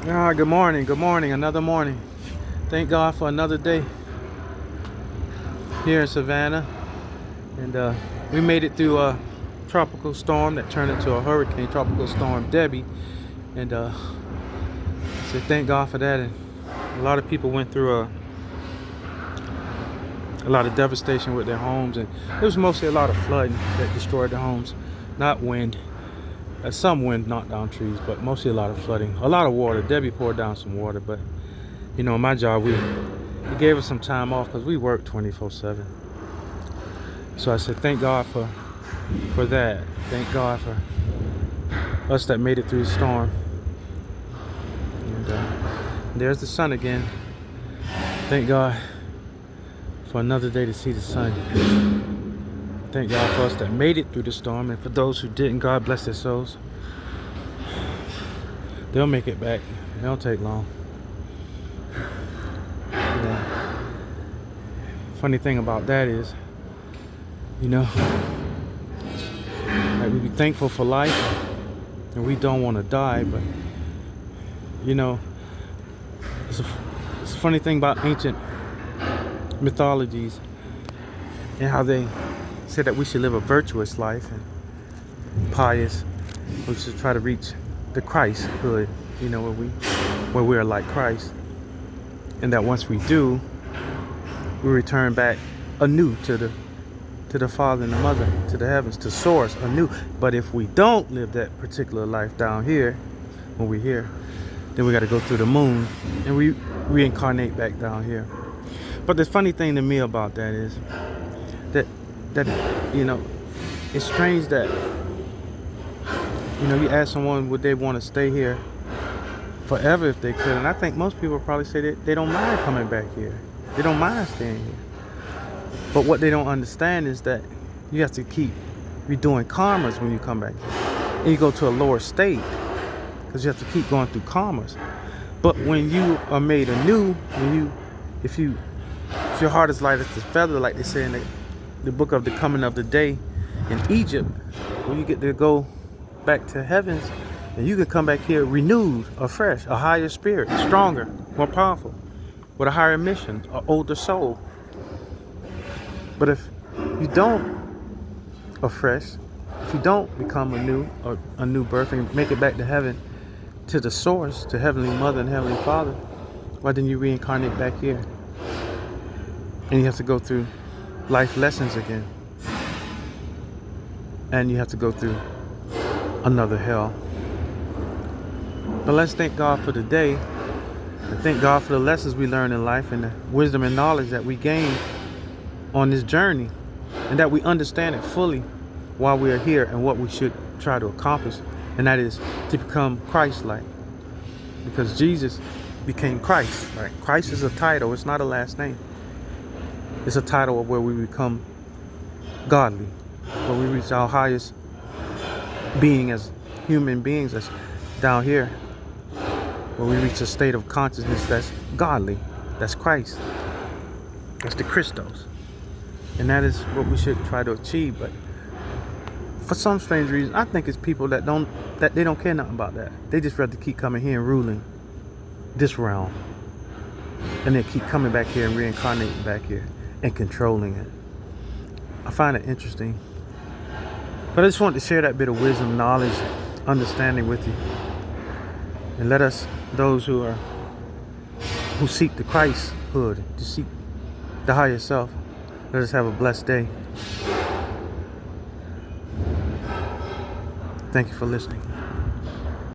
Good morning. Good morning. Another morning. Thank God for another day here in Savannah. And we made it through a tropical storm that turned into a hurricane, Tropical Storm Debbie. And so thank God for that. And a lot of people went through a lot of devastation with their homes. And it was mostly a lot of flooding that destroyed their homes, not wind. Some wind knocked down trees, but mostly a lot of flooding. A lot of water. Debbie poured down some water, but my job, we gave us some time off because we work 24/7. So I said, thank God for that. Thank God for us that made it through the storm. And there's the sun again. Thank God for another day to see the sun. Thank God for us that made it through the storm, and for those who didn't, God bless their souls. They'll make it back. It don't take long. Yeah. Funny thing about that is, like we be thankful for life, and we don't want to die, but it's a funny thing about ancient mythologies and how they said that we should live a virtuous life and pious. We should try to reach the Christhood, where we are like Christ, and that once we do, we return back anew to the Father and the Mother, to the heavens, to source anew. But if we don't live that particular life down here, when we're here, then we got to go through the moon and we reincarnate back down here. But the funny thing to me about that is that it's strange that you ask someone would they want to stay here forever if they could, and I think most people probably say that they don't mind coming back here. They don't mind staying here. But what they don't understand is that you have to keep redoing karmas when you come back here. And you go to a lower state because you have to keep going through karmas. But when you are made anew, if your heart is light as a feather, like they say in the book of the coming of the day in Egypt, when you get to go back to heavens, and you can come back here renewed, afresh, a higher spirit, stronger, more powerful, with a higher mission, an older soul. But if you don't afresh, if you don't become anew, or a new birth, and make it back to heaven, to the source, to Heavenly Mother and Heavenly Father, why didn't you reincarnate back here? And you have to go through life lessons again. And you have to go through another hell. But let's thank God for the day, and thank God for the lessons we learn in life and the wisdom and knowledge that we gain on this journey, and that we understand it fully while we are here and what we should try to accomplish, and that is to become Christ-like, because Jesus became Christ. Right? Christ is a title, it's not a last name. It's a title of where we become godly, where we reach our highest being as human beings, as down here, where we reach a state of consciousness that's godly, that's Christ, that's the Christos. And that is what we should try to achieve. But for some strange reason, I think it's people that they don't care nothing about that. They just rather keep coming here and ruling this realm, and then keep coming back here and reincarnating back here and controlling it. I find it interesting. But I just wanted to share that bit of wisdom, knowledge, understanding with you, and let us, those who seek the Christhood, to seek the higher self, let us have a blessed day. Thank you for listening.